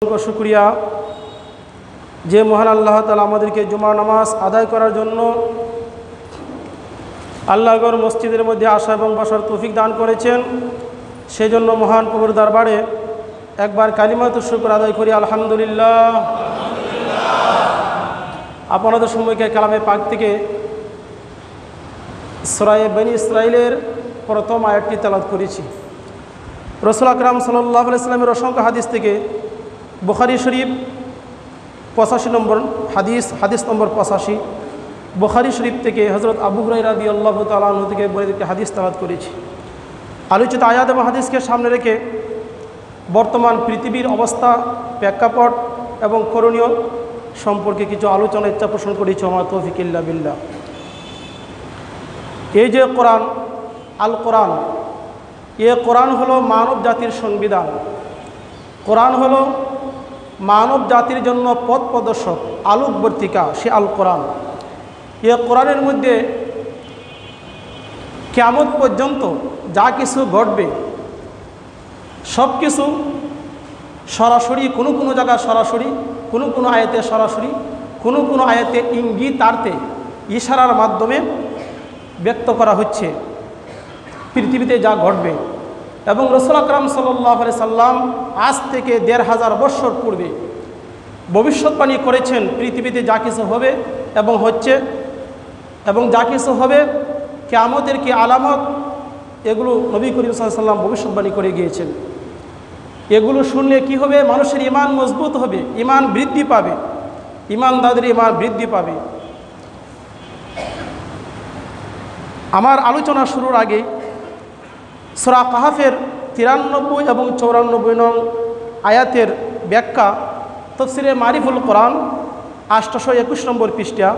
শুকরিয়া যে মহান আল্লাহ তাআলা আমাদেরকে জুমার নামাজ আদায় করার জন্য আল্লাহর মসজিদের মধ্যে আসা এবং বসার তৌফিক দান করেছেন। সেজন্য মহান প্রভুর দরবারে একবার কালিমাতুশ শুকর আদায় করি, আলহামদুলিল্লাহ। আপনাদের সময়কে কালামে পাক থেকে সূরা বনী ইসরাঈলের প্রথম আয়াতটি তেলাওয়াত করেছি। রাসূল আকরাম সাল্লাল্লাহু আলাইহি ওয়াসাল্লামের অসংখ্য হাদিস থেকে বুখারী শরীফ 85 নম্বর হাদিস নম্বর 85, বুখারী শরীফ থেকে হযরত আবু হুরায়রা রাদিয়াল্লাহু তাআলা আনহু থেকে বর্ণিত হাদিস তেলাওয়াত করেছি। আলোচিত আয়াত এবং হাদিসকে সামনে রেখে বর্তমান পৃথিবীর অবস্থা, প্রেক্ষাপট এবং করণীয় সম্পর্কে কিছু আলোচনা ইচ্ছা পোষণ করেছি। আমার তৌফিক ইল্লা বিল্লাহ। এই যে কোরআন, আল কোরআন, এ কোরআন হলো মানব জাতির সংবিধান। কোরআন হলো মানব জাতির জন্য পথ প্রদর্শক, আলোকবর্তিকা, সে আল কোরআন। এ কোরআনের মধ্যে কিয়ামত পর্যন্ত যা কিছু ঘটবে সব কিছু সরাসরি, কোনো কোনো জায়গায় সরাসরি, কোনো কোনো আয়াতে সরাসরি, কোনো কোনো আয়াতে ইঙ্গিতার্থে ইশারার মাধ্যমে ব্যক্ত করা হচ্ছে পৃথিবীতে যা ঘটবে। এবং রাসূল আকরাম সাল্লাল্লাহু আলাইহি সাল্লাম আজ থেকে ১৫০০ বছর পূর্বে ভবিষ্যৎবাণী করেছেন পৃথিবীতে যা কিছু হবে এবং হচ্ছে, এবং যা কিছু হবে কিয়ামতের কি আলামত, এগুলো নবী করিম সাল্লাল্লাহু আলাইহি সাল্লাম ভবিষ্যৎবাণী করে গিয়েছেন। এগুলো শুনলে কি হবে? মানুষের ঈমান মজবুত হবে, ঈমান বৃদ্ধি পাবে, ঈমানদারদের ঈমান বৃদ্ধি পাবে। আমার আলোচনা শুরুর আগে সূরা কাহফের 93 এবং 94 নং আয়াতের ব্যাখ্যা তাফসীরে মারিফুল কোরআন 821 নম্বর পৃষ্ঠা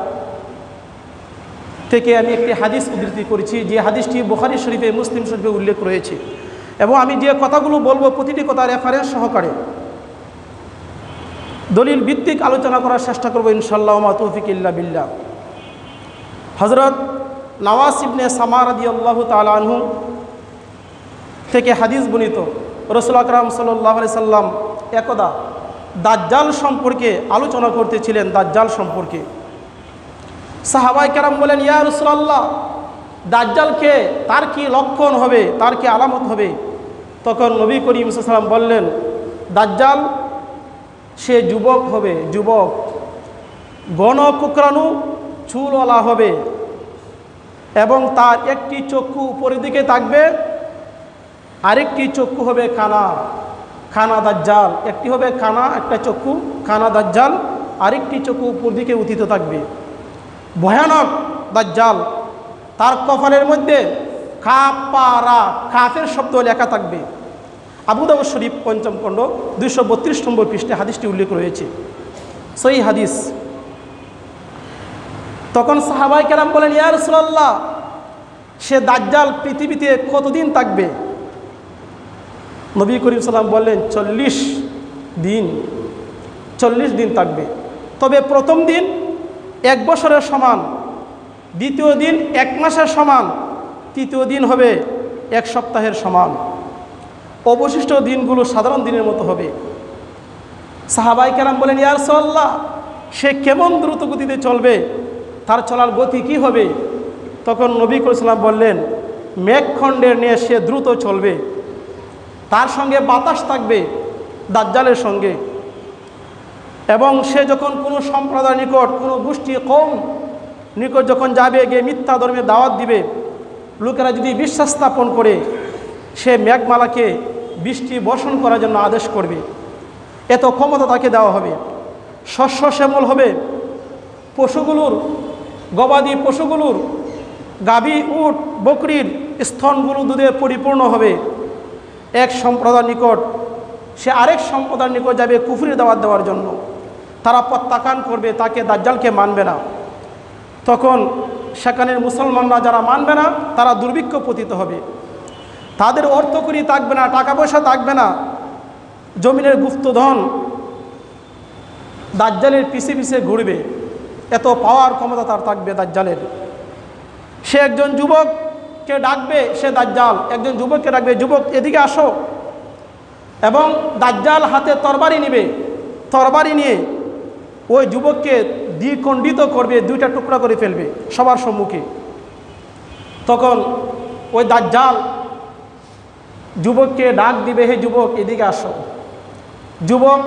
থেকে আমি একটি হাদিস উদ্ধৃতি করেছি, যে হাদিসটি বুখারী শরীফে, মুসলিম শরীফে উল্লেখ রয়েছে। এবং আমি যে কথাগুলো বলবো প্রতিটি কথা রেফারেন্স সহকারে দলিল ভিত্তিক আলোচনা করার চেষ্টা করবো ইনশাআল্লাহ। মা তৌফিক ইল্লা বিল্লাহ। হযরত নওয়াস ইবনে সামা রাদিয়াল্লাহু তাআলা আনহু থেকে হাদিস বর্ণিত, রাসূল আকরাম সাল্লাল্লাহু আলাইহি সাল্লাম একদা দাজ্জাল সম্পর্কে আলোচনা করতেছিলেন। দাজ্জাল সম্পর্কে সাহাবায়ে কেরাম বলেন, ইয়া রাসূলুল্লাহ, দাজ্জাল কে? তার কি লক্ষণ হবে? তার কি আলামত হবে? তখন নবী করিম সাল্লাল্লাহু আলাইহি সাল্লাম বললেন, দাজ্জাল সে যুবক হবে, যুবক, ঘন কুকরানু চুলওয়ালা হবে এবং তার একটি চক্ষু উপরের দিকে থাকবে, আরেকটি চক্ষু হবে কানা। কানা দাজ্জাল, একটি হবে কানা, একটা চক্ষু কানা দাজ্জাল, আরেকটি চক্ষু উপর দিকে উত্থিত থাকবে। ভয়ানক দাজ্জাল। তার কপালের মধ্যে কাফারা, কাফের শব্দ লেখা থাকবে। আবু দাউদ শরীফ ৫ম খণ্ড ২৩২ নম্বর পৃষ্ঠাে হাদিসটি উল্লেখ রয়েছে, সহিহ হাদিস। তখন সাহাবায়ে কেরাম বলেন, ইয়া রাসূলুল্লাহ, সে দাজ্জাল পৃথিবীতে কতদিন থাকবে? নবী করিম সাল্লাল্লাহু আলাইহি ওয়াসাল্লাম বললেন, ৪০ দিন। ৪০ দিন থাকবে। তবে প্রথম দিন ১ বছরের সমান, দ্বিতীয় দিন ১ মাসের সমান, তৃতীয় দিন হবে ১ সপ্তাহের সমান, অবশিষ্ট দিনগুলো সাধারণ দিনের মতো হবে। সাহাবায়ে কেরাম বলেন, ইয়া রাসূলুল্লাহ, সে কেমন দ্রুত গতিতে চলবে? তার চলার গতি কি হবে? তখন নবী করিম সাল্লাল্লাহু আলাইহি ওয়াসাল্লাম বললেন, মেঘখণ্ডের নিয়ে সে দ্রুত চলবে, তার সঙ্গে বাতাস থাকবে দাজ্জালের সঙ্গে। এবং সে যখন কোনো সম্প্রদায়ের নিকট, কোনো গোষ্ঠী কওম নিকট যখন যাবে, গিয়ে মিথ্যা ধর্মের দাওয়াত দিবে, লোকেরা যদি বিশ্বাস স্থাপন করে, সে মেঘমালাকে বৃষ্টি বর্ষণ করার জন্য আদেশ করবে। এত ক্ষমতা তাকে দেওয়া হবে। শস্য শ্যামল হবে, পশুগুলোর, গবাদি পশুগুলোর, গাভী, উট, বকরির স্তনগুলো দুধে পরিপূর্ণ হবে। এক সম্প্রদায়ের নিকট সে আরেক সম্প্রদায়ের নিকট যাবে কুফরির দাওয়াত দেওয়ার জন্য, তারা প্রত্যাখ্যান করবে, তাকে, দাজ্জালকে মানবে না। তখন সেখানের মুসলমানরা যারা মানবে না, তারা দুর্ভিক্ষ পতিত হবে, তাদের অর্থকড়ি থাকবে না, টাকা পয়সা থাকবে না, জমিনের গুপ্তধন দাজ্জালের পিছে পিছে ঘুরবে। এত পাওয়ার ক্ষমতা তার থাকবে দাজ্জালের। সে একজন যুবককে ডাকবে, সে দাজ্জাল একজন যুবককে ডাকবে, যুবক এদিকে আসো, এবং দাজ্জাল হাতে তরবারি নিবে, তরবারি নিয়ে ওই যুবককে দ্বিখণ্ডিত করবে, দুইটা টুকরা করে ফেলবে সবার সম্মুখে। তখন ওই দাজ্জাল যুবককে ডাক দিবে, হে যুবক এদিকে আসো। যুবক,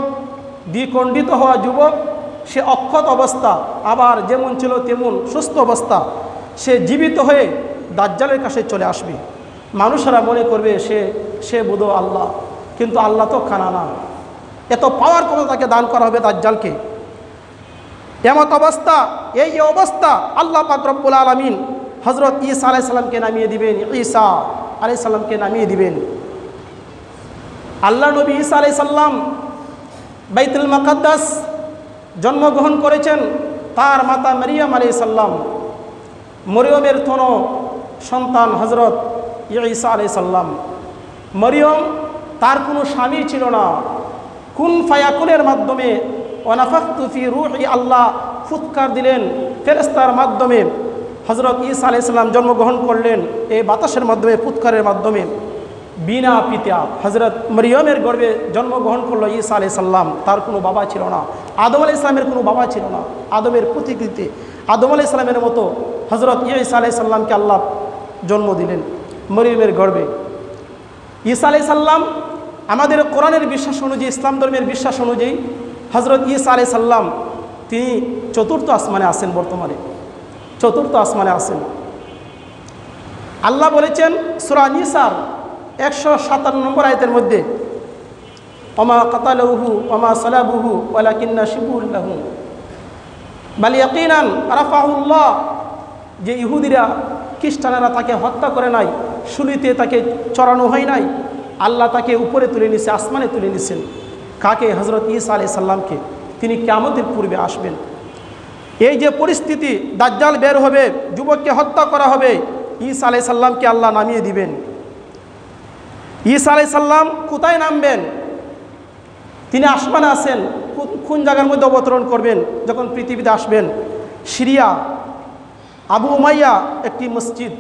দ্বিখণ্ডিত হওয়া যুবক, সে অক্ষত অবস্থা, আবার যেমন ছিল তেমন সুস্থ অবস্থা, সে জীবিত হয়ে দাজ্জালের কাছে চলে আসবে। মানুষেরা মনে করবে সে বোধ আল্লাহ, কিন্তু আল্লাহ তো খানা না। এত পাওয়ার কোনো তাকে দান করা হবে দাজ্জালকে। এমত অবস্থা, এই অবস্থা আল্লাহ পাক রব্বুল আলামিন হযরত ঈসা আলাইহিস সালামকে নামিয়ে দিবেন। ঈসা আলাইহিস সালামকে নামিয়ে দিবেন। আল্লাহ নবী ঈসা আলাইহিস সালাম বাইতুল মুকাদ্দাস জন্মগ্রহণ করেছেন। তার মাতা মারিয়াম আলাইহিস সালাম, মরিয়মের তনু সন্তান হযরত ঈসা আলাইহিস সালাম। মরিয়ম, তার কোনো স্বামী ছিল না। কুন ফায়াকুনের মাধ্যমে ওয়ানাফাখতু ফি রূহি, আল্লাহ ফুৎকার দিলেন ফেরেশতার মাধ্যমে। হযরত ঈসা আলাইহিস সালাম জন্মগ্রহণ করলেন এই বাতাসের মাধ্যমে, ফুৎকারের মাধ্যমে। বিনা পিতা হযরত মরিয়মের গর্ভে জন্মগ্রহণ করলো ঈসা আলাইহিস সালাম। তার কোনো বাবা ছিল না। আদম আলাইহিস সালামের কোনো বাবা ছিল না। আদমের প্রতিকৃতি আদম আলাইহিস সালামের মতো হযরত ঈসা আলাইহিস সালামকে আল্লাহ জন্ম দিলেন মরিয়মের গর্ভে। ঈসা আলাইহিস সালাম আমাদের কোরআনের বিশ্বাস অনুযায়ী, ইসলাম ধর্মের বিশ্বাস অনুযায়ী হযরত ঈসা আলাইহিস সালাম তিনি চতুর্থ আসমানে আছেন। বর্তমানে চতুর্থ আসমানে আছেন। আল্লাহ বলেছেন সূরা নিসার 157 নম্বর আয়াতের মধ্যে, ওমা কাতালুহু ওমা সালাবুহু ওয়ালাকিন্না শিবুহু লাহু বাল ইয়াকিনান রাফাহুল্লাহ, যে ইহুদিরা খ্রিস্টানেরা তাকে হত্যা করে নাই, শুলিতে তাকে চড়ানো হয় নাই, আল্লাহ তাকে উপরে তুলে নিছে, আসমানে তুলে নিছেন। কাকে? হযরত ঈসা আলাইহিস সালামকে। তিনি কিয়ামতের পূর্বে আসবেন। এই যে পরিস্থিতি, দাজ্জাল বের হবে, যুবককে হত্যা করা হবে, ঈসা আলাইহিস সালামকে আল্লাহ নামিয়ে দিবেন। ঈসা আলাইহিস সালাম কোথায় নামবেন? তিনি আসমানে আছেন। কোন জায়গার মধ্যে অবতরণ করবেন? যখন পৃথিবীতে আসবেন, সিরিয়া আবু উমাইয়া একটি মসজিদ,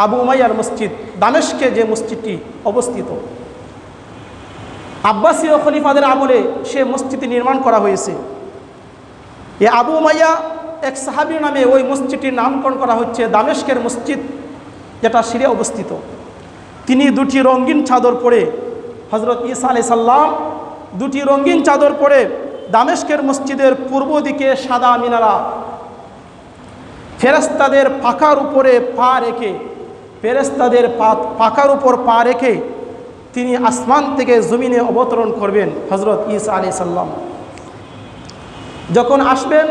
আবু উমাইয়ার মসজিদ, দামেস্কে যে মসজিদটি অবস্থিত, আব্বাসীয় খলিফাদের আমলে সে মসজিদটি নির্মাণ করা হয়েছে। এই আবু উমাইয়া এক সাহাবীর নামে ওই মসজিদটির নামকরণ করা হচ্ছে দামেস্কের মসজিদ, যেটা সিরিয়া অবস্থিত। তিনি দুটি রঙিন চাদর পরে, হযরত ঈসা আলাইহিস সালাম দুটি রঙিন চাদর পরে দামেস্কের মসজিদের পূর্ব দিকে সাদা মিনারা, ফেরেশতাদের পাখার উপরে পা রেখে, ফেরেশতাদের পাখার উপর পা রেখে তিনি আসমান থেকে জমিনে অবতরণ করবেন হযরত ঈসা আলাইহিস সালাম। যখন আসবেন,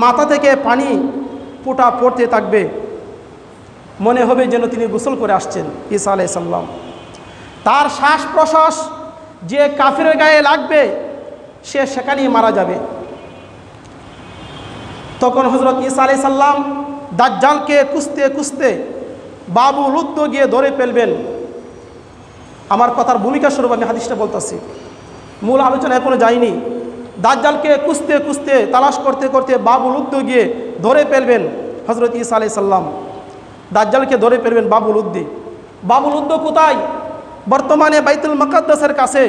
মাথা থেকে পানি ফোঁটা পড়তে থাকবে, মনে হবে যেন তিনি গোসল করে আসছেন ঈসা আলাইহিস সালাম। তার শ্বাস প্রশ্বাস যে কাফিরের গায়ে লাগবে, সে সেখানেই মারা যাবে। তখন হযরত ঈসা আলাইহিস সালাম দাজ্জালকে খুঁজতে খুঁজতে বাবুল উদ্দ গিয়ে ধরে ফেলবেন। আমার কথার ভূমিকা স্বরূপ আমি হাদিসটা বলতেছি, মূল আলোচনা এখনো যায়নি। দাজ্জালকে খুঁজতে খুঁজতে, তালাশ করতে করতে বাবুল উদ্দ গিয়ে ধরে ফেলবেন হযরত ঈসা আলাইহিস সালাম। দাজ্জালকে ধরে ফেলবেন বাবুল উদ্দে। বাবুল উদ্দ কোথায়? বর্তমানে বাইতুল মুকাদ্দাসের কাছে।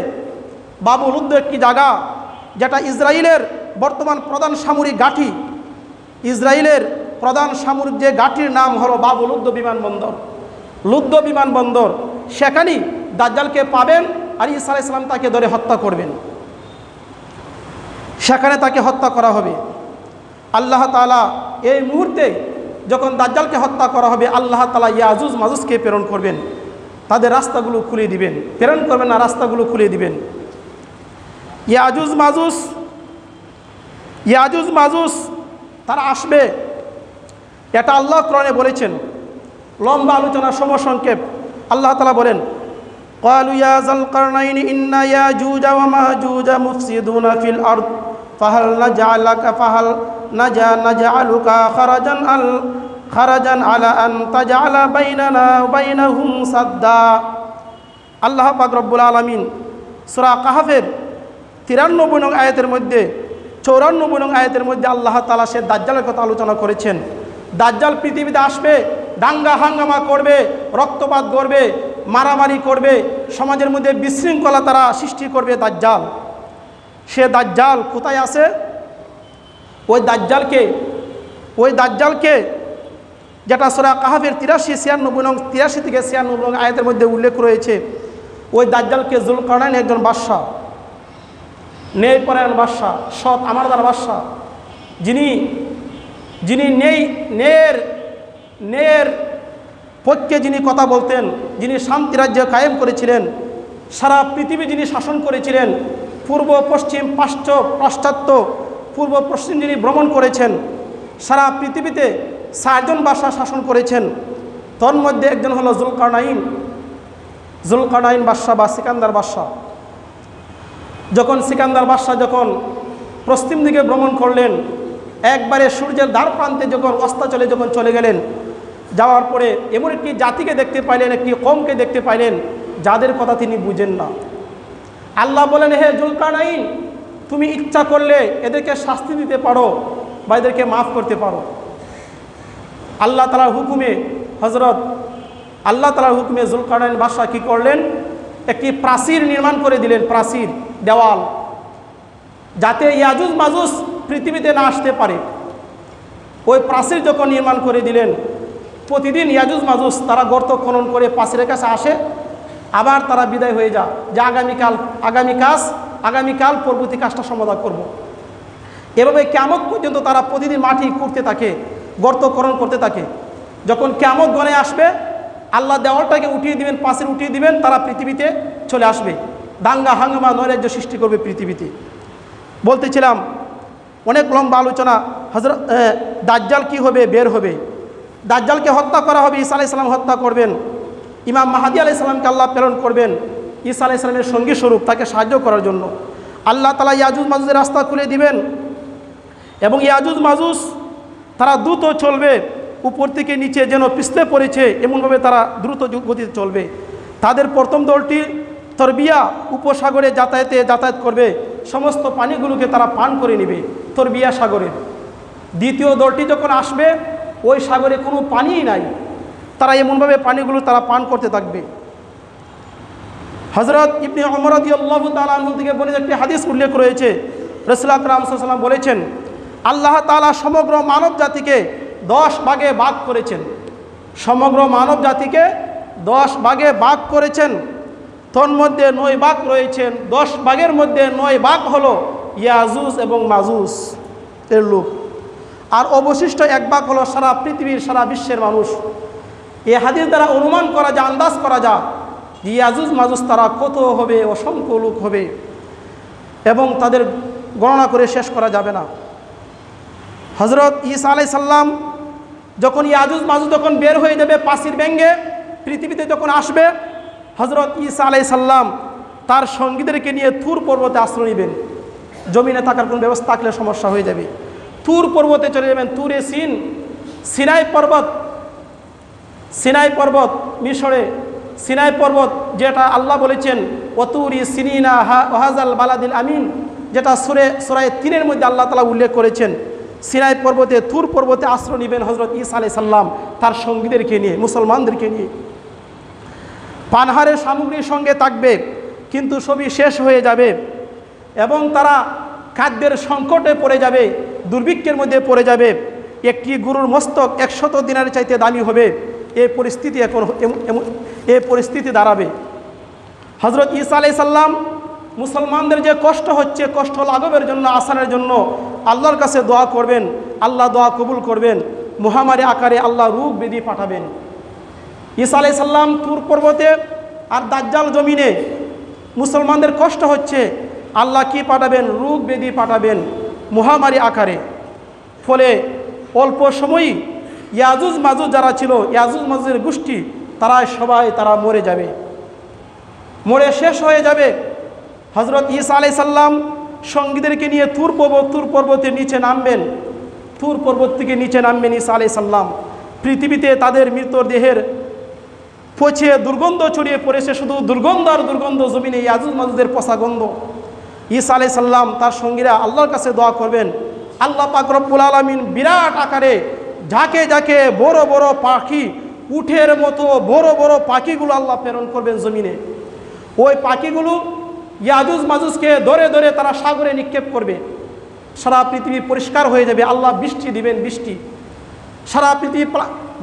বাবুল উদ্দ একটি জায়গা, যেটা ইসরায়েলের বর্তমান প্রধান সামরিক ঘাঁটি। ইসরায়েলের প্রধান সামরিক যে ঘাঁটির নাম হলো বাবুল উদ্দ বিমানবন্দর, লুদ্দ বিমানবন্দর। সেখানেই দাজ্জালকে পাবেন, আর ঈসা আলাইহিস সালাম তাকে ধরে হত্যা করবেন। সেখানে তাকে হত্যা করা হবে। আল্লাহ তাআলা এই মুহূর্তে যখন দাজ্জালকে হত্যা করা হবে, আল্লাহ তাআলা ইয়াজুজ মাজুজকে প্রেরণ করবেন, তাদের রাস্তাগুলো খুলে দিবেন। প্রেরণ করবেন না, রাস্তাগুলো খুলে দিবেন। ইয়াজুজ মাজুজ তারা আসবে, এটা আল্লাহ কোরআনে বলেছেন। লম্বা আলোচনা, সময় সংক্ষেপ। আল্লাহ তাআলা বলেন, ক্বালু ইয়া যাল কারনাইনি ইন্না ইয়াজুজা ওয়া মাজুজা মুফসিদুনা ফিল আরদ ফাহাল নাজআলুকা খারাজান আলা আন তাজআলা বাইনানা ওয়া বাইনাহুম সাদ্দা। আল্লাহ পাক রব্বুল আলামিন সূরা কাহফের 93 নং আয়াতের মধ্যে, 94 নং আয়াতের মধ্যে আল্লাহ তাআলা সে দাজ্জালের কথা আলোচনা করেছেন। দাজ্জাল পৃথিবীতে আসবে, দাঙ্গা হাঙ্গামা করবে, রক্তপাত করবে, মারামারি করবে, সমাজের মধ্যে বিশৃঙ্খলা তারা সৃষ্টি করবে দাজ্জাল। সে দাজ্জাল কোথায় আছে? ওই দাজ্জালকে যেটা সূরা কাহফের 83 থেকে 96 আয়াতের মধ্যে উল্লেখ রয়েছে, ওই দাজ্জালকে যুলকারনাইন একজন বাদশা, ন্যায়পরায়ণ বাদশা, সৎ আমানতদার বাদশা, যিনি ন্যায়ের পক্ষে যিনি কথা বলতেন, যিনি শান্তি রাজ্য কায়েম করেছিলেন, সারা পৃথিবী যিনি শাসন করেছিলেন, পূর্ব পশ্চিম পাশ্চাত্য পূর্ব পশ্চিম যিনি ভ্রমণ করেছেন, সারা পৃথিবীতে 4 জন বাদশা শাসন করেছেন। তোর মধ্যে একজন হলো জুলকারনাইন বাদশা বা সিকান্দার বাদশা। যখন সিকান্দার বাদশা যখন পশ্চিম দিকে ভ্রমণ করলেন, একবারে সূর্যের দ্বার প্রান্তে যখন অস্তাচলে যখন চলে গেলেন, যাওয়ার পরে এমন একটি জাতিকে দেখতে পাইলেন, একটি কওমকে দেখতে পাইলেন যাদের কথা তিনি বুঝেন না। আল্লাহ বলেন, হে জুলকারনাইন, তুমি ইচ্ছা করলে এদেরকে শাস্তি দিতে পারো বা এদেরকে মাফ করতে পারো। আল্লাহ তাআলার হুকুমে জুলকারনাইন বাদশা কী করলেন? একটি প্রাচীর নির্মাণ করে দিলেন, প্রাচীর দেওয়াল, যাতে ইয়াজুজ মাজুজ পৃথিবীতে না আসতে পারে। ওই প্রাচীর যখন নির্মাণ করে দিলেন, প্রতিদিন ইয়াজুজ মাজুজ তারা গর্ত খনন করে প্রাচীরের কাছে আসে, আবার তারা বিদায় হয়ে যায় যে আগামীকাল পরবর্তী কাজটা সমাধান করব। এভাবে কিয়ামত পর্যন্ত তারা প্রতিদিন মাটি খুঁড়তে থাকে, গর্ত খনন করতে থাকে। যখন কিয়ামত গনে আসবে, আল্লাহ দেওয়ালটাকে উঠিয়ে দিবেন, প্রাচীর উঠিয়ে দিবেন, তারা পৃথিবীতে চলে আসবে, দাঙ্গা হাঙ্গামা নৈরাজ্য সৃষ্টি করবে পৃথিবীতে। বলতেছিলাম অনেক লম্বা আলোচনা। দাজ্জাল কি হবে? বের হবে, দাজ্জালকে হত্যা করা হবে, ঈসা আলাইহিস সালাম হত্যা করবেন, ইমাম মাহদী আলাইহিস সালামকে আল্লাহ প্রেরণ করবেন ঈসা আলাইহিস সালামের সঙ্গী স্বরূপ, তাকে সাহায্য করার জন্য। আল্লাহ তাআলা ইয়াজুজ মাজুজের রাস্তা খুলে দিবেন এবং ইয়াজুজ মাজুজ তারা দ্রুত চলবে, উপর থেকে নিচে যেন পিছলে পড়েছে এমনভাবে তারা দ্রুত গতিতে চলবে। তাদের প্রথম দলটি তরবিয়া উপসাগরে যাতায়াত করবে, সমস্ত পানিগুলোকে তারা পান করে নেবে তরবিয়া সাগরের। দ্বিতীয় দলটি যখন আসবে, ওই সাগরে কোনো পানিই নাই, তারা এমনভাবে পানিগুলো তারা পান করতে থাকবে। হযরত ইবনে ওমর রাদিয়াল্লাহু তাআলা আনহু থেকে বর্ণিত একটি হাদিস উল্লেখ রয়েছে, রাসূল আকরাম সাল্লাল্লাহু আলাইহি ওয়াসাল্লাম বলেছেন, আল্লাহ তাআলা সমগ্র মানব জাতিকে 10 ভাগে ভাগ করেছেন, সমগ্র মানব জাতিকে 10 ভাগে ভাগ করেছেন। তন্মধ্যে 9 ভাগ রয়েছেন, 10 ভাগের মধ্যে 9 ভাগ হলো ইয়াজুজ এবং মাজুজ এর লোক, আর অবশিষ্ট 1 ভাগ হলো সারা পৃথিবীর সারা বিশ্বের মানুষ। এই হাদিস দ্বারা অনুমান করা যায়, আন্দাজ করা যায় ইয়াজুজ মাজুজ তারা কত হবে, অসংখ্য লোক হবে এবং তাদের গণনা করে শেষ করা যাবে না। হযরত ঈসা আলাইহিস সালাম যখন ইয়াজুজ মাজুজ যখন বের হয়ে যাবে প্রাচীর ভেঙে পৃথিবীতে যখন আসবে, হযরত ঈসা আলাইহিস সালাম তার সঙ্গীদেরকে নিয়ে তুর পর্বতে আশ্রয় নেবেন। জমিনে থাকার কোনো ব্যবস্থা থাকলে সমস্যা হয়ে যাবে, তুর পর্বতে চলে যাবেন। তুরে সিনাই পর্বত মিশরে, সিনাই পর্বত যেটা আল্লাহ বলেছেন ওয়াতুরি সিনিনা হাযাল বালাদিল আমিন, যেটা সূরা 3-এর মধ্যে আল্লাহ তাআলা উল্লেখ করেছেন। সিনাই পর্বতে তুর পর্বতে আশ্রয় নেবেন হযরত ঈসা আলাইহিস সালাম তার সঙ্গীদেরকে নিয়ে, মুসলমানদেরকে নিয়ে। পানহারের সামগ্রীর সঙ্গে থাকবে, কিন্তু সবই শেষ হয়ে যাবে এবং তারা খাদ্যের সংকটে পড়ে যাবে, দুর্ভিক্ষের মধ্যে পড়ে যাবে। একটি গরুর মস্তক 100 দিনারের চাইতে দামি হবে, এই পরিস্থিতি দাঁড়াবে। হযরত ঈসা আলাইহিস সালাম মুসলমানদের যে কষ্ট হচ্ছে, কষ্ট লাঘবের জন্য, আসানের জন্য আল্লাহর কাছে দোয়া করবেন, আল্লাহ দোয়া কবুল করবেন, মহামারী আকারে আল্লাহ রোগ ব্যাধি পাঠাবেন। ঈসা আলাইহিস সালাম তুর পর্বতে আর দাজ্জাল জমিনে মুসলমানদের কষ্ট হচ্ছে, আল্লাহ কি পাঠাবেন? রোগ ব্যাধি পাঠাবেন মহামারী আকারে। ফলে অল্প সময়ই ইয়াজুজ মাজুজ যারা ছিল, ইয়াজুজ মাজুজের গোষ্ঠী, তারা মরে যাবে, মরে শেষ হয়ে যাবে। হযরত ঈসা আলাইহিস সালাম সঙ্গীদেরকে নিয়ে তুর পর্বতের নিচে নামবেন, তুর পর্বত থেকে নিচে নামবেন ঈসা আলাইহিস সালাম। পৃথিবীতে তাদের মৃতদেহের পচে দুর্গন্ধ ছড়িয়ে পড়েছে, শুধু দুর্গন্ধ আর দুর্গন্ধ, জমিনে ইয়াজুজ মাজুজের পচা গন্ধ। ঈসা আলাইহিস সালাম তার সঙ্গীরা আল্লাহর কাছে দোয়া করবেন, আল্লাহ পাক রব্বুল আলামিন বিরাট আকারে ঝাঁকে ঝাঁকে বড় বড় পাখি, উটের মতো বড় বড় পাখিগুলো আল্লাহ প্রেরণ করবেন জমিনে। ওই পাখিগুলো ইয়াজুজ মাজুজকে ধরে ধরে তারা সাগরে নিক্ষেপ করবে। সারা পৃথিবী পরিষ্কার হয়ে যাবে, আল্লাহ বৃষ্টি দিবেন, বৃষ্টি। সারা পৃথিবী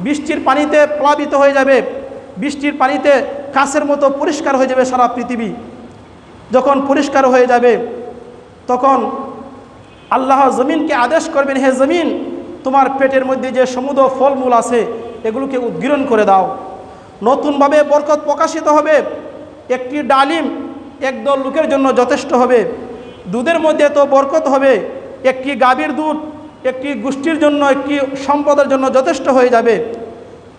বৃষ্টির পানিতে প্লাবিত হয়ে যাবে, বৃষ্টির পানিতে কাঁচের মতো পরিষ্কার হয়ে যাবে সারা পৃথিবী। যখন পরিষ্কার হয়ে যাবে তখন আল্লাহ জমিনকে আদেশ করবেন, হে জমিন, তোমার পেটের মধ্যে যে সমুদ্র ফলমূল আছে এগুলোকে উদ্গীরণ করে দাও। নতুনভাবে বরকত প্রকাশিত হবে। একটি ডালিম একদল লোকের জন্য যথেষ্ট হবে। দুধের মধ্যে তো বরকত হবে, একটি গাভীর দুধ একটি গোষ্ঠীর জন্য, একটি সম্পদের জন্য যথেষ্ট হয়ে যাবে।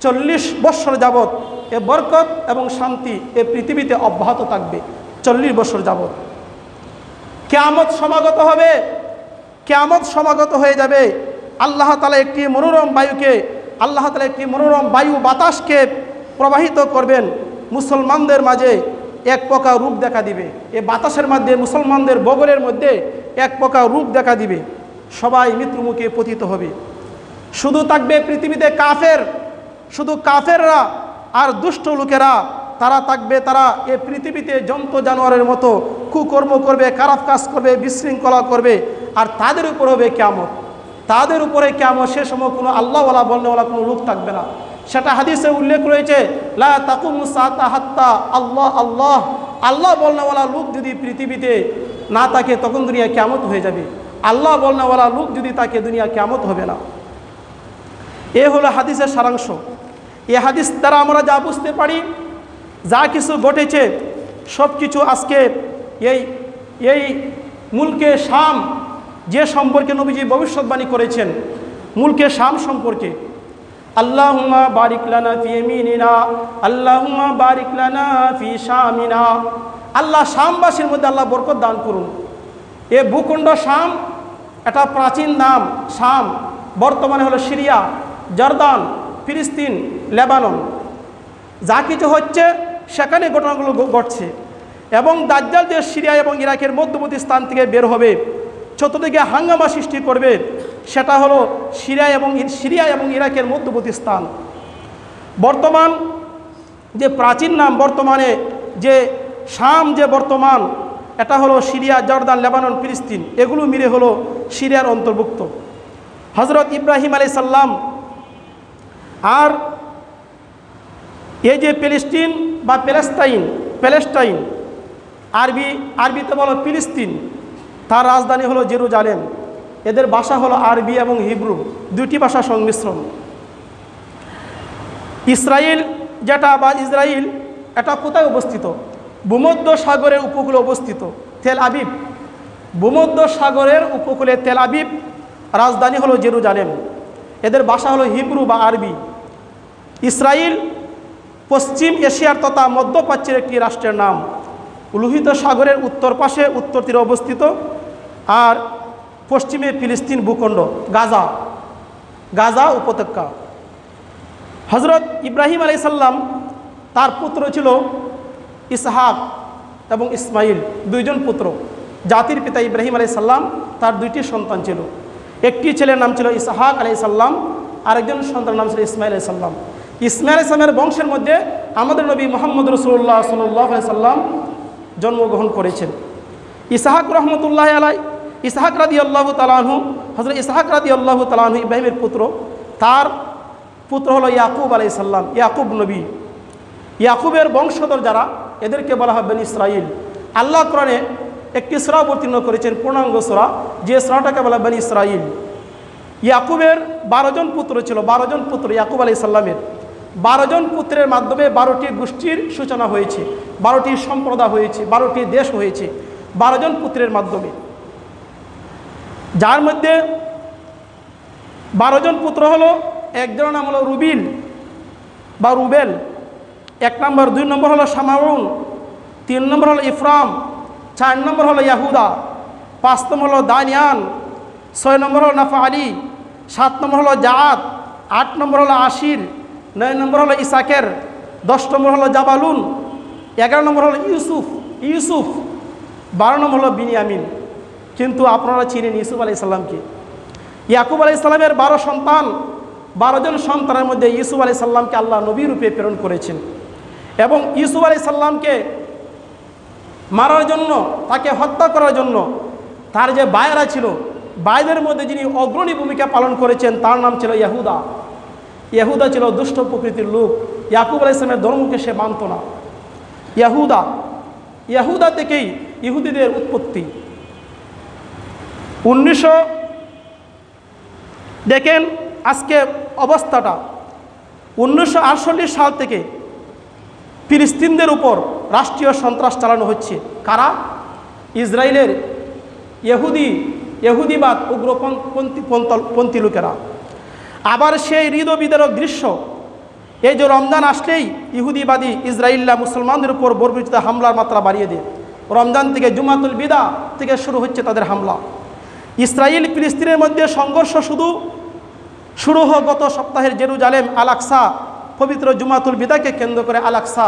40 বৎসর যাবৎ এ বরকত এবং শান্তি এ পৃথিবীতে অব্যাহত থাকবে। 40 বৎসর যাবৎ কিয়ামত সমাগত হবে। কিয়ামত সমাগত হয়ে যাবে। আল্লাহ তাআলা একটি মনোরম বায়ু বাতাসকে প্রবাহিত করবেন। মুসলমানদের মাঝে এক প্রকার রূপ দেখা দিবে। এই বাতাসের মধ্যে মুসলমানদের বগলের মধ্যে এক প্রকার রূপ দেখা দিবে। সবাই মৃত্যুমুখে পতিত হবে। শুধু থাকবে পৃথিবীতে কাফের, শুধু কাফেররা আর দুষ্ট লোকেরা তারা থাকবে। তারা এই পৃথিবীতে জন্তু জানোয়ারের মতো কুকর্ম করবে, খারাপ কাজ করবে, বিশৃঙ্খলা করবে, আর তাদের উপর হবে কিয়ামত। তাদের উপরে কিয়ামত। সে সময় কোনো আল্লাহওয়ালা বলনেওয়ালা কোনো লোক থাকবে না। সেটা হাদিসে উল্লেখ রয়েছে, লা তাকুমু সাআতা হাত্তা আল্লাহ আল্লাহ আল্লাহ বলনেওয়ালা লোক যদি পৃথিবীতে না থাকে তখন দুনিয়া কিয়ামত হয়ে যাবে। আল্লাহ বলনেওয়ালা লোক যদি থাকে দুনিয়া কিয়ামত হবে না। এ হলো হাদিসের সারাংশ। এই হাদিস দ্বারা আমরা যা বুঝতে পারি, যা কিছু ঘটেছে সব কিছু আজকে এই মুলকে শাম যে সম্পর্কে নবীজি ভবিষ্যৎবাণী করেছেন, মুলকে শাম সম্পর্কে, আল্লাহুম্মা বারিক লানা ফি ইয়ামিনিনা, আল্লাহুম্মা বারিক লানা ফি শামিনা। আল্লাহ শামবাসীর মধ্যে আল্লাহ বরকত দান করুন। এ ভূখণ্ড শাম, এটা প্রাচীন নাম শাম, বর্তমানে হলো সিরিয়া, জর্দান, ফিলিস্তিন, লেবানন। যা কিছু হচ্ছে সেখানে ঘটনাগুলো ঘটছে। এবং দাজ্জাল যে সিরিয়া এবং ইরাকের মধ্যবর্তী স্থান থেকে বের হবে, চতুর্দিকে হাঙ্গামা সৃষ্টি করবে, সেটা হলো সিরিয়া এবং ইরাকের মধ্যবর্তী স্থান। বর্তমান যে প্রাচীন নাম, বর্তমানে যে শাম যে বর্তমান, এটা হলো সিরিয়া, জর্দান, লেবানন, ফিলিস্তিন, এগুলো মিলে হলো সিরিয়ার অন্তর্ভুক্ত। হজরত ইব্রাহিম আলাইহিস সালাম আর এই যে ফিলিস্তিন বা প্যালেস্টাইন, আরবিতে বলো ফিলিস্তিন, তার রাজধানী হলো জেরুজালেম। এদের ভাষা হলো আরবি এবং হিব্রু, দুটি ভাষা সংমিশ্রণ। ইসরায়েল এটা কোথায় অবস্থিত? ভূমধ্য সাগরের উপকূলে অবস্থিত তেল আবিব। ভূমধ্য সাগরের উপকূলে তেল আবিব, রাজধানী হলো জেরুজালেম। এদের ভাষা হলো হিব্রু বা আরবি। ইসরায়েল পশ্চিম এশিয়ার তথা মধ্যপ্রাচ্যের একটি রাষ্ট্রের নাম। লোহিত সাগরের উত্তর পাশে উত্তর তীরে অবস্থিত, আর পশ্চিমে ফিলিস্তিন ভূখণ্ড, গাজা উপত্যকা। হজরত ইব্রাহিম আলাইহিস সালাম, তার পুত্র ছিল ইসহাক এবং ইসমাইল, দুইজন পুত্র। জাতির পিতা ইব্রাহিম আলাইহিস সালাম, তার দুইটি সন্তান ছিল। একটি ছেলের নাম ছিল ইসহাক আলাইহিস সালাম, আরেকজন সন্তানের নাম ছিল ইসমাইল আলাইহিস সালাম। ইসমাইল আলাইহিস সালামের বংশের মধ্যে আমাদের নবী মুহাম্মদ রাসূলুল্লাহ সাল্লাল্লাহু আলাইহি সাল্লাম জন্মগ্রহণ করেছেন। ইসহাক রহমতুল্লাহ আলাই, ইসহাক রাদিয়াল্লাহু তাআলা আনহু, হযরত ইসহাক রাদিয়াল্লাহু তাআলা আনহু ইব্রাহিমের পুত্র। তার পুত্র হলো ইয়াকুব আলাইহিস সালাম, ইয়াকুব নবী। ইয়াকুবের বংশধর যারা, এদেরকে বলা হয় বনি ইসরাইল। আল্লাহ কোরআনে একটি সূরা অবতীর্ণ করেছেন, পূর্ণাঙ্গ সূরা, যে সূরাটাকে বলা বনি ইসরাইল। ইয়াকুবের 12 জন পুত্র ছিল, 12 জন পুত্র ইয়াকুব আলাইহিস সালামের। 12 জন পুত্রের মাধ্যমে 12টি গোষ্ঠীর সূচনা হয়েছে, 12টি সম্প্রদায় হয়েছে, 12টি দেশ হয়েছে 12 জন পুত্রের মাধ্যমে। যার মধ্যে 12 জন পুত্র হলো, একজনের নাম হলো রুবিল বা রুবেল, 1 নম্বর, 2 নম্বর হলো শামাউন, 3 নম্বর হলো ইফরাম, 4 নম্বর হলো ইয়াহুদা, 5 নম্বর হলো দানিয়ান, 6 নম্বর হলো নাফালি, 7 নম্বর হলো জাআদ, 8 নম্বর হলো আশির, 9 নম্বর হলো ইসাকের, 10 নম্বর হলো জাবালুন, 11 নম্বর হলো ইউসুফ, 12 নম্বর হলো বিনিয়ামিন। কিন্তু আপনারা চিনেন ইউসুফ আলাইহিস সালামকে। ইয়াকুব আলাইহিস সালামের 12 সন্তান, 12 জন সন্তানের মধ্যে ইউসুফ আলাইহিস সালামকে আল্লাহ নবী রূপে প্রেরণ করেছেন। এবং ইউসুফ আলাইহিস সালামকে মারার জন্য, তাকে হত্যা করার জন্য তার যে ভাইয়েরা ছিল, ভাইদের মধ্যে যিনি অগ্রণী ভূমিকা পালন করেছেন তার নাম ছিল ইয়াহুদা। ইয়াহুদা ছিল দুষ্ট প্রকৃতির লোক। ইয়াকুব আলাইহিস সালামের ধর্মকে সে মানত না। ইয়াহুদা থেকেই ইহুদিদের উৎপত্তি। 1900 দেখেন আজকে অবস্থাটা, 1948 সাল থেকে ফিলিস্তিনদের উপর রাষ্ট্রীয় সন্ত্রাস চালানো হচ্ছে। কারা? ইসরায়েলের ইহুদিবাদ উগ্রপন্থী লোকেরা। আবার সেই হৃদবিদারক দৃশ্য, এই যে রমজান আসলেই ইহুদিবাদী ইসরায়েলরা মুসলমানদের উপর বর্বরিত হামলার মাত্রা বাড়িয়ে দেয়। রমজান থেকে জুমাতুল বিদা থেকে শুরু হচ্ছে তাদের হামলা। ইসরায়েল ফিলিস্তিনের মধ্যে সংঘর্ষ শুরু হয় গত সপ্তাহের জেরুজালেম আল আকসা, পবিত্র জুমাতুল বিদাকে কেন্দ্র করে আল আকসা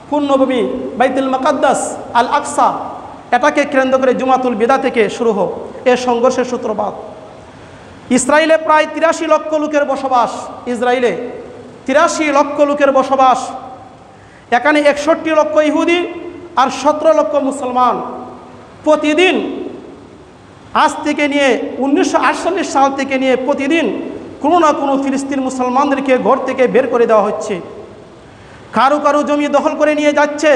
পুণ্যভূমি বাইতুল মুকাদ্দাস আল আকসা, এটাকে কেন্দ্র করে জুমাতুল বিদা থেকে শুরু হয় এর সংঘর্ষের সূত্রপাত। ইসরায়েলে প্রায় 83 লক্ষ লোকের বসবাস। ইসরায়েলে 83 লক্ষ লোকের বসবাস। এখানে 61 লক্ষ ইহুদি আর 17 লক্ষ মুসলমান। প্রতিদিন আজ থেকে নিয়ে 1948 সাল থেকে নিয়ে প্রতিদিন কোনো না কোনো ফিলিস্তিন মুসলমানদেরকে ঘর থেকে বের করে দেওয়া হচ্ছে। কারো কারো জমি দখল করে নিয়ে যাচ্ছে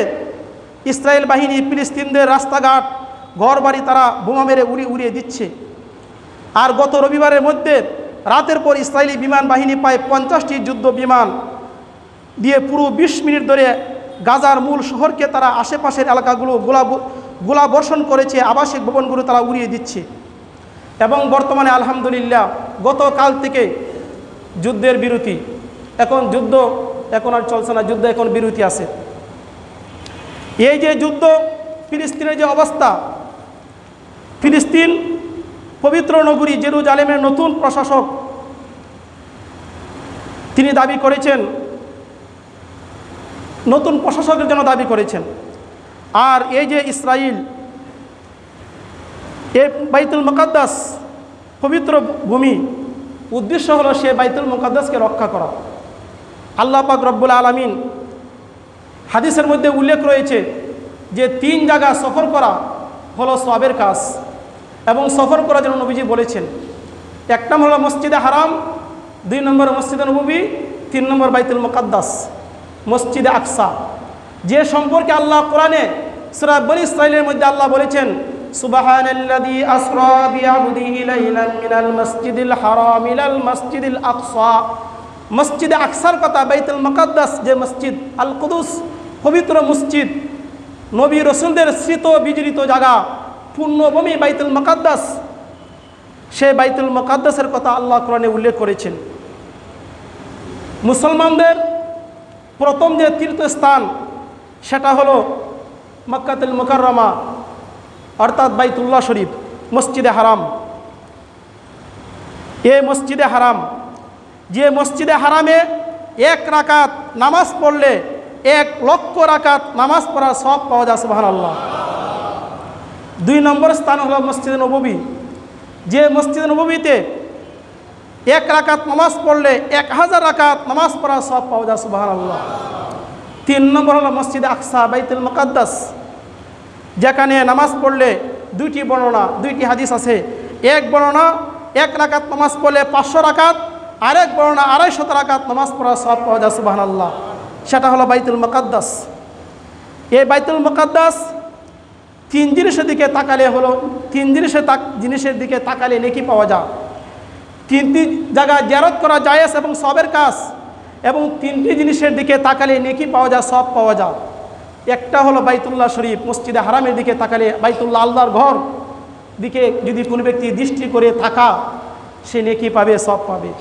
ইসরায়েল বাহিনী। ফিলিস্তিনদের রাস্তাঘাট ঘর বাড়ি তারা বোমা মেরে উড়িয়ে দিচ্ছে। আর গত রবিবারের মধ্যে রাতের পর ইসরায়েলি বিমান বাহিনী প্রায় 50টি যুদ্ধ বিমান দিয়ে পুরো 20 মিনিট ধরে গাজার মূল শহরকে তারা আশেপাশের এলাকাগুলো গোলা বর্ষণ করেছে। আবাসিক ভবনগুলো তারা উড়িয়ে দিচ্ছে। এবং বর্তমানে আলহামদুলিল্লাহ গতকাল থেকে যুদ্ধের বিরতি। যুদ্ধ এখন আর চলছে না, যুদ্ধ এখন বিরতি আছে। এই যে যুদ্ধ, ফিলিস্তিনের যে অবস্থা, ফিলিস্তিন পবিত্র নগরী জেরুজালেমের নতুন প্রশাসক তিনি দাবি করেছেন, নতুন প্রশাসকের জন্য দাবি করেছেন। আর এই যে ইসরায়েল, এই বাইতুল মুকাদ্দাস পবিত্র ভূমি, উদ্দেশ্য হলো সে বাইতুল মুকাদ্দাসকে রক্ষা করা। আল্লাহ পাক রব্বুল আলামিন হাদিসের মধ্যে উল্লেখ রয়েছে যে 3 জায়গা সফর করা হলো সওয়াবের কাজ, এবং সফর করার জন্য নবীজি বলেছেন। এক নম্বর হলো মসজিদে হারাম, 2 নম্বর মসজিদে নববী, 3 নম্বর বাইতুল মুকাদ্দাস মসজিদে আকসা, যে সম্পর্কে আল্লাহ কোরআনে সূরা বনী ইসরাঈলের মধ্যে আল্লাহ বলেছেন, সুবহানাল্লাযী আসরা বিআবদিহি লাইলান মিনাল মাসজিদিল হারাম ইলাল মাসজিদিল আকসা। মসজিদে আকসার কথা, বাইতুল মুকাদ্দাস যে মসজিদ আল কুদুস পবিত্র মসজিদ, নবী রাসূলদের স্মৃত বিজড়িত জায়গা, পুণ্যভূমি বাইতুল মুকাদ্দাস, সেই বাইতুল মুকাদ্দাসের কথা আল্লাহ কোরআনে উল্লেখ করেছেন। মুসলমানদের প্রথম যে তীর্থস্থান সেটা হলো মক্কাতুল মুকাররমা, অর্থাৎ বাইতুল্লাহ শরীফ, মসজিদে হারাম। এই মসজিদে হারাম, যে মসজিদে হারামে 1 রাকাত নামাজ পড়লে 1 লক্ষ রাকাত নামাজ পড়ার সওয়াব পাওয়া যায়, সুবহানাল্লাহ। 2 নম্বর স্থান হলো মসজিদে নববী, যে মসজিদে নববীতে 1 রাকাত নামাজ পড়লে 1000 রাকাত নামাজ পড়ার সওয়াব পাওয়া যায়, সুবহানাল্লাহ। 3 নম্বর হলো মসজিদে আকসা, বাইতুল মুকাদ্দাস, যেখানে নামাজ পড়লে 2টি বর্ণনা, 2টি হাদিস আছে। এক বর্ণনা 1 রাকাত নামাজ পড়লে 500 রাকাত, আরেক বর্ণনা 250 রাকাত নামাজ পড়ার সওয়াব পাওয়া যায়, সুবহানাল্লাহ। সেটা হলো বাইতুল মুকাদ্দাস। এই বাইতুল মুকাদ্দাস 3 জিনিসের দিকে তাকালে হলো, 3 জিনিসের দিকে তাকালে নেকি পাওয়া যায়। 3টি জায়গা জিয়ারত করা জায়েজ এবং সওয়াবের কাজ, এবং 3টি জিনিসের দিকে তাকালে নেকি পাওয়া যায়, সওয়াব পাওয়া যায়। একটা হলো বাইতুল্লাহ শরীফ, মসজিদে হারামের দিকে তাকালে, বাইতুল্লাহ আল্লাহর ঘর দিকে যদি কোনো ব্যক্তি দৃষ্টি করে থাকা, সে নেকি পাবে, সওয়াব পাবে।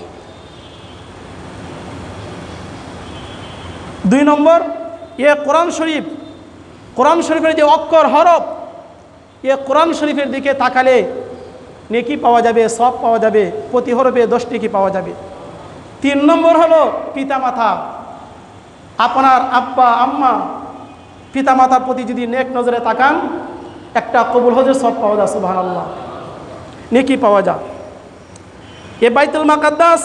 2 নম্বর, কোরআন শরীফ, কোরআন শরীফের যে অক্ষর হরফ, কোরআন শরীফের দিকে তাকালে নেকি পাওয়া যাবে, সওয়াব পাওয়া যাবে, প্রতি হরফে 10 নেকি পাওয়া যাবে। 3 নম্বর হলো পিতামাতা, আপনার আব্বা আম্মা, পিতামাতার প্রতি যদি নেক নজরে তাকান, একটা কবুল হজের সওয়াব পাওয়া যায়, সুবহানাল্লাহ, নেকি পাওয়া যায়। এই বাইতুল মুকাদ্দাস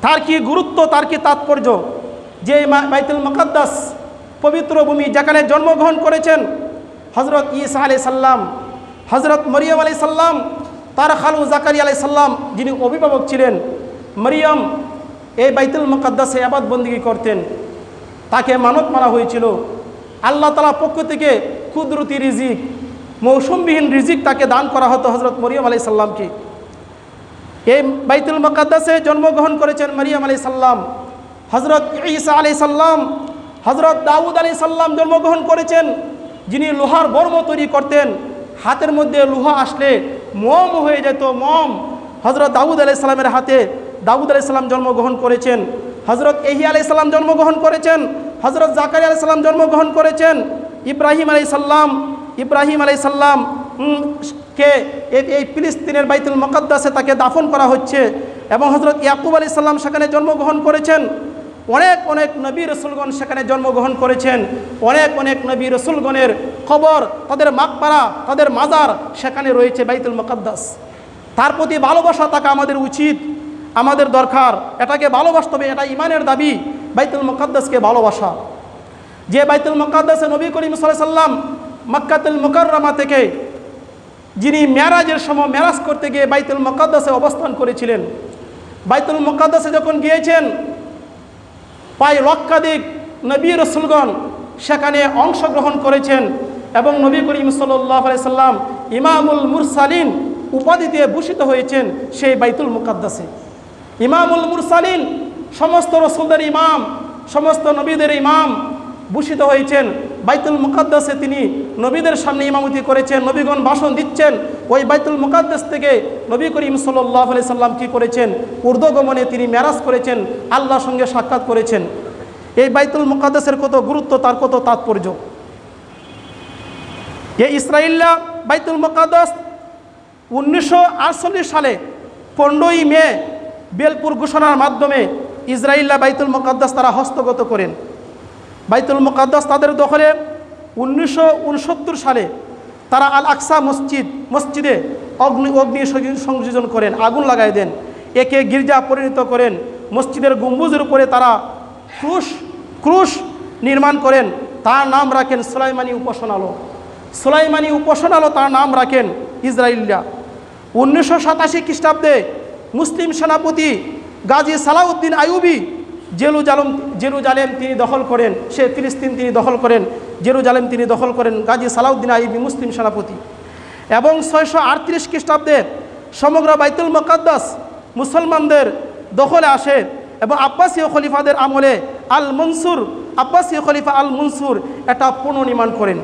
তার কি গুরুত্ব, তার কি তাৎপর্য, যে বাইতুল মুকাদ্দাস পবিত্র ভূমি, যেখানে জন্মগ্রহণ করেছেন হজরত ঈসা আলাইহিস সালাম, হজরত মরিয়ম আলাইহিস সালাম, তার খালু জাকারিয়া আলাইহিস সালাম যিনি অভিভাবক ছিলেন। মরিয়ম এই বাইতুল মুকাদ্দাসে ইবাদত বন্দেগী করতেন, তাকে মানত মারা হয়েছিল। আল্লাহ তাআলার পক্ষ থেকে কুদরতি রিজিক, মৌসুমবিহীন রিজিক তাকে দান করা হতো হজরত মরিয়ম আলাইহিস সালামকে। এই বাইতুল মুকাদ্দাসে জন্মগ্রহণ করেছেন মরিয়ম আলাইহিস সালাম। হজরত ঈসা আলাইহিস সালাম, হজরত দাউদ আলাইহিস সালাম জন্মগ্রহণ করেছেন, যিনি লোহার বর্ম তৈরি করতেন। হাতের মধ্যে লোহা আসলে মম হয়ে যেত, মম। হজরত দাউদ আলাইহিস সালামের হাতে দাউদ আলাইহিস সালাম জন্মগ্রহণ করেছেন। হজরত ইহইয়া আলাইহিস সালাম জন্মগ্রহণ করেছেন। হজরত জাকারিয়া আলাইহিস সালাম জন্মগ্রহণ করেছেন। ইব্রাহিম আলাইহিস সালাম কে এই ফিলিস্তিনের বাইতুল মুকাদ্দাসে তাকে দাফন করা হচ্ছে। এবং হজরত ইয়াকুব আলাইহিস সালাম সেখানে জন্মগ্রহণ করেছেন। অনেক অনেক নবী রসুলগণ সেখানে জন্মগ্রহণ করেছেন। অনেক অনেক নবী রসুলগণের কবর, তাদের মাকবারা, তাদের মাজার সেখানে রয়েছে বাইতুল মুকাদ্দাস। তার প্রতি ভালোবাসা থাকা আমাদের উচিত, আমাদের দরকার। এটাকে ভালোবাসতে হবে, এটা ইমানের দাবি, বাইতুল মুকাদ্দাসকে ভালোবাসা। যে বাইতুল মুকাদ্দাসে নবী করিম সাল্লাল্লাহু আলাইহি সাল্লাম মক্কাতুল মুকাররমা থেকে যিনি মেরাজের সময় মেরাজ করতে গিয়ে বাইতুল মুকাদ্দাসে অবস্থান করেছিলেন। বাইতুল মুকাদ্দাসে যখন গিয়েছেন, প্রায় লক্ষাধিক নবী রসুলগণ সেখানে অংশগ্রহণ করেছেন এবং নবী করিম সাল্লাল্লাহু আলাইহি সাল্লাম ইমামুল মুরসালিন উপাধিতে ভূষিত হয়েছেন সেই বাইতুল মুকাদ্দাসে। ইমামুল মুরসালিন, সমস্ত রসুলদের ইমাম, সমস্ত নবীদের ইমাম ভূষিত হয়েছেন বাইতুল মুকাদ্দাসে। তিনি নবীদের সামনে ইমামতি করেছেন, নবীগণ ভাষণ দিচ্ছেন। ওই বাইতুল মুকাদ্দাস থেকে নবী করিম সাল্লাল্লাহু আলাইহি সাল্লাম কী করেছেন? ঊর্ধ্বগমনে তিনি মেরাজ করেছেন, আল্লাহর সঙ্গে সাক্ষাৎ করেছেন। এই বাইতুল মুকাদ্দাসের কত গুরুত্ব, তার কত তাৎপর্য। এই ইসরাইল্লা বাইতুল মুকাদ্দাস 1948 সালে 15ই মে বেলপুর ঘোষণার মাধ্যমে ইসরাইল্লা বাইতুল মুকাদ্দাস তারা হস্তগত করেন। বাইতুল মুকাদ্দাস তাদের দখলে 1969 সালে তারা আল আকসা মসজিদে অগ্নি সংযোজন করেন, আগুন লাগাই দেন, একে গির্জা পরিণত করেন। মসজিদের গম্বুজের উপরে তারা ক্রুশ নির্মাণ করেন, তার নাম রাখেন সুলাইমানি উপাসনালয়। সুলাইমানি উপাসনালয় তার নাম রাখেন ইসরাইল্লা। 1987 খ্রিস্টাব্দে মুসলিম সেনাপতি গাজী সালাউদ্দিন আইয়ুবী জেরুজালেম তিনি দখল করেন। সে ফিলিস্তিন তিনি দখল করেন, জেরুজালেম তিনি দখল করেন, গাজী সালাউদ্দিন আইয়ুবী মুসলিম সেনাপতি। এবং 638 খ্রিস্টাব্দে সমগ্র বাইতুল মুকাদ্দাস মুসলমানদের দখলে আসে এবং আব্বাসীয় খলিফাদের আমলে আব্বাসীয় খলিফা আল মনসুর এটা পুনর্নির্মাণ করেন।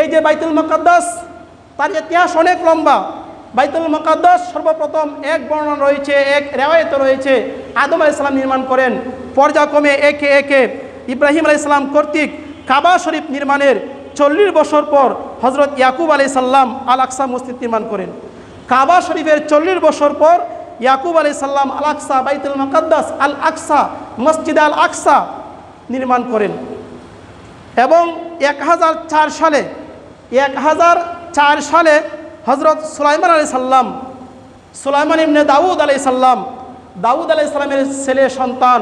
এই যে বাইতুল মুকাদ্দাস, তার ইতিহাস অনেক লম্বা। বাইতুল মুকাদ্দাস সর্বপ্রথম এক বর্ণনা রয়েছে, এক রেওয়ায়েত রয়েছে, আদম আলাইহিস সালাম নির্মাণ করেন। পর্যায়ক্রমে একে একে ইব্রাহিম আলাইহিস সালাম কর্তৃক কাবা শরীফ নির্মাণের 40 বছর পর হজরত ইয়াকুব আলাইহিস সালাম আল আকসা মসজিদ নির্মাণ করেন। কাবা শরীফের 40 বছর পর ইয়াকুব আলাইহিস সালাম আল আকসা বাইতুল মুকাদ্দাস আল আকসা মসজিদ আল আকসা নির্মাণ করেন। এবং 1004 সালে হজরত সুলাইমান আলাইহিস সালাম, সুলাইমান ইবনে দাউদ আলাইহিস সালাম, দাউদ আলাইহিস সালামের ছেলে সন্তান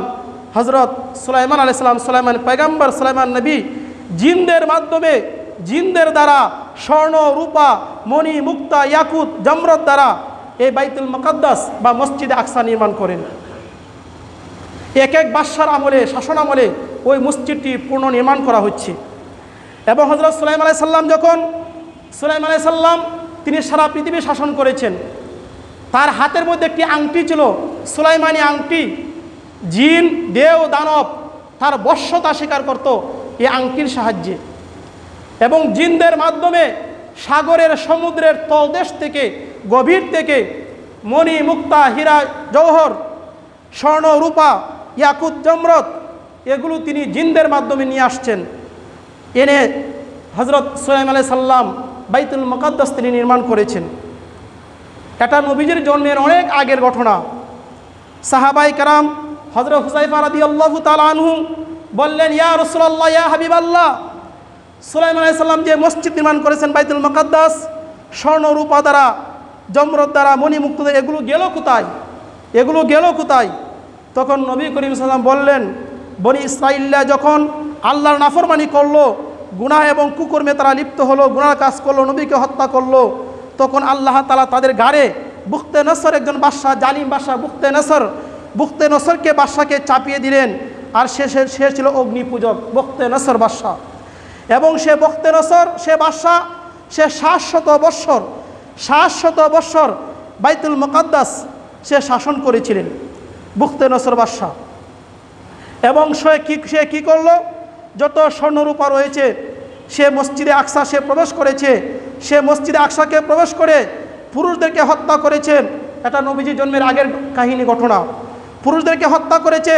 হজরত সুলাইমান আলাইহিস সালাম, সুলাইমান পয়গম্বর, সুলাইমান নবী জিনদের দ্বারা স্বর্ণ, রূপা, মণি, মুক্তা, ইয়াকুত, জমরত দ্বারা এই বাইতুল মুকাদ্দাস বা মসজিদে আকসা নির্মাণ করেন। এক এক বাদশার আমলে, শাসন আমলে ওই মসজিদটি পুনর্নির্মাণ করা হচ্ছে। এবং হজরত সুলাইমান আলাইহিস সালাম তিনি সারা পৃথিবী শাসন করেছেন। তার হাতের মধ্যে একটি আংটি ছিল, সুলাইমানি আংটি। জিন, দেও, দানব তার বশ্যতা স্বীকার করত এই আংটির সাহায্যে। এবং জিনদের মাধ্যমে সাগরের, সমুদ্রের তলদেশ থেকে, গভীর থেকে মণি, মুক্তা, হীরা, জওহর, স্বর্ণ, রূপা, ইয়াকুত, জমরত এগুলো তিনি জিনদের মাধ্যমে নিয়ে আসছেন। এনে হজরত সুলাইমান আলাইহিস সালাম বাইতুল মুকাদ্দাস তিনি নির্মাণ করেছেন। এটা নবীজির জন্মের অনেক আগের ঘটনা। সাহাবায়ে কেরাম হযরত হুযায়ফা রাদিয়াল্লাহু তাআলা আনহু বললেন, ইয়া রাসূলুল্লাহ, ইয়া হাবিবাল্লাহ, সুলাইমান আলাইহিস সালাম যে মসজিদ নির্মাণ করেছেন বাইতুল মুকাদ্দাস স্বর্ণ, রূপা দ্বারা, জমরত দ্বারা, মণিমুক্ত দ্বারা, এগুলো গেল কোথায়? তখন নবী করিম সাল্লাল্লাহু আলাইহি ওয়াসাল্লাম বললেন, বনি ইসরাঈলরা যখন আল্লাহর নাফরমানি করলো, গুনাহ এবং কুকর্মে তারা লিপ্ত হলো, গুনার কাজ করলো, নবীকে হত্যা করলো, তখন আল্লাহ তাআলা তাদের ঘাড়ে বুখতে নসর, একজন বাদশাহ, জালিম বাদশাহ বুখতে নসরকে বাদশাকে চাপিয়ে দিলেন। আর সে ছিল অগ্নি পূজক, বুখতে নসর বাদশাহ। এবং সে বুখতে নসর, সে বাদশাহ, সে 700 বৎসর বাইতুল মুকাদ্দাস সে শাসন করেছিলেন, বুখতে নসর বাদশাহ। এবং সে কি করলো, যত স্বর্ণরূপা রয়েছে সে মসজিদে আকসা সে প্রবেশ করেছে, সে মসজিদে আকসাকে প্রবেশ করে পুরুষদেরকে হত্যা করেছেন। এটা নবীজি জন্মের আগের কাহিনী, ঘটনা। পুরুষদেরকে হত্যা করেছে,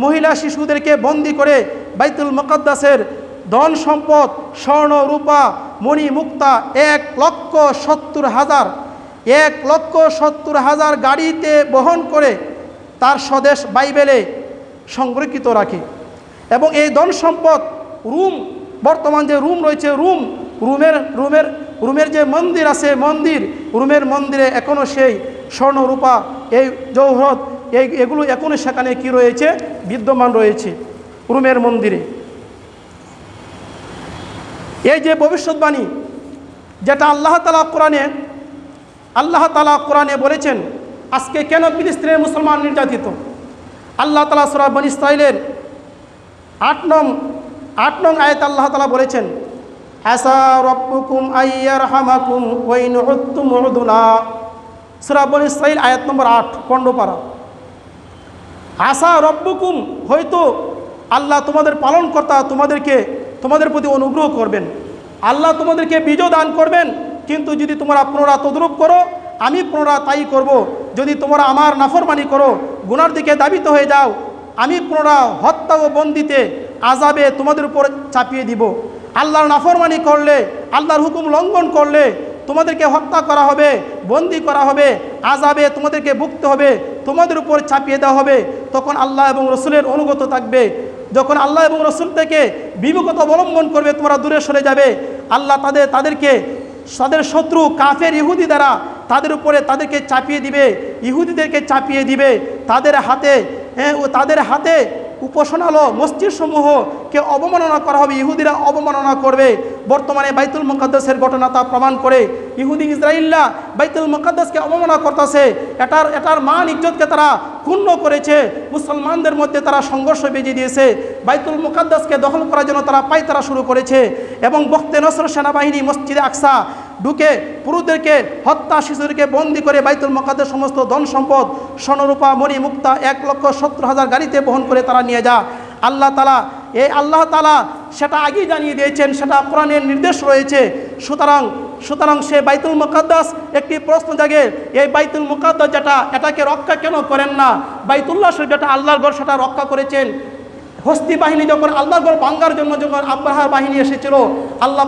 মহিলা শিশুদেরকে বন্দি করে বাইতুল মুকাদ্দাসের ধন সম্পদ, স্বর্ণ রূপা, মণি মুক্তা 1,70,000 গাড়িতে বহন করে তার স্বদেশ বাইবেলে সংরক্ষিত রাখে। এবং এই ধন সম্পদ বর্তমান যে রুম রয়েছে, রুমের যে মন্দির আছে, রুমের মন্দিরে এখনও সেই স্বর্ণ রূপা, এই জৌহরত, এগুলো এখনও সেখানে কি রয়েছে, বিদ্যমান রয়েছে রুমের মন্দিরে। এই যে ভবিষ্যৎবাণী যেটা আল্লাহ তাআলা কোরআনে বলেছেন, আজকে কেন ফিলিস্তিনের মুসলমান নির্যাতিত, আল্লাহ তাআলা সূরা বনী ইসরাঈলের 8 নং আয়াত আল্লাহ তাআলা বলেছেন, আসা রাব্বুকুম আইয়ারহামাকুম ওয়া ইন উদতুম উদুনা। সূরা বনী ইসরাঈল আয়াত নম্বর 8, 15 পারা। আসা রব্বুকুম, হয়তো আল্লাহ তোমাদের পালনকর্তা তোমাদের প্রতি অনুগ্রহ করবেন, আল্লাহ তোমাদেরকে বিজয় দান করবেন। কিন্তু যদি তোমরা পুনরায় তদ্রূপ করো, আমি পুনরায় তাই করব। যদি তোমরা আমার নাফরমানি করো, গুনার দিকে ধাবিত হয়ে যাও, আমি পুনরায় হত্যা ও বন্দিতে আযাবে তোমাদের উপর চাপিয়ে দিব। আল্লাহর নাফরমানি করলে, আল্লাহর হুকুম লঙ্ঘন করলে তোমাদেরকে হত্যা করা হবে, বন্দি করা হবে, আযাবে তোমাদেরকে ভুগতে হবে, তোমাদের উপর চাপিয়ে দেওয়া হবে। তখন আল্লাহ এবং রসুলের অনুগত থাকবে। যখন আল্লাহ এবং রসুল থেকে বিমুখতা অবলম্বন করবে, তোমরা দূরে সরে যাবে, আল্লাহ তাদের শত্রু কাফের ইহুদি দ্বারা তাদেরকে চাপিয়ে দিবে, ইহুদিদেরকে চাপিয়ে দিবে। তাদের হাতে উপাসনালয় মসজিদ সমূহকে অবমাননা করা হবে, ইহুদিরা অবমাননা করবে। বর্তমানে বাইতুল মুকাদ্দাসের ঘটনা তা প্রমাণ করে। ইহুদি ইসরাইলরা বাইতুল মুকাদ্দাসকে অবমাননা করতেছে, এটার মান ইজ্জতকে তারা ক্ষুণ্ণ করেছে। মুসলমানদের মধ্যে তারা সংঘর্ষ বেজে দিয়েছে, বাইতুল মুকাদ্দাসকে দখল করার জন্য তারা পায়তারা শুরু করেছে। এবং বুখতে নসর সেনাবাহিনী মসজিদে আকসা ঢুকে পুরুষদেরকে হত্যা, শিশুদেরকে বন্দি করে বাইতুল মুকাদ্দাস সমস্ত ধন সম্পদ, স্বর্ণরূপা, মণি মুক্তা 1,70,000 গাড়িতে বহন করে তারা নিয়ে যায়। আল্লাহ তাআলা সেটা আগেই জানিয়ে দিয়েছেন, সেটা কোরআনের নির্দেশ রয়েছে। সুতরাং সে বাইতুল মুকাদ্দাস, একটি প্রশ্ন জাগে, এই বাইতুল মুকাদ্দাস এটাকে রক্ষা কেন করেন না? বাইতুল্লাহ শরীফ যেটা আল্লাহর ঘর, সেটা রক্ষা করেছেন। হস্তি বাহিনী যখন আল্লাহর ঘর ভাঙ্গার জন্য যখন আব্রাহার বাহিনী এসেছিল, আল্লাহ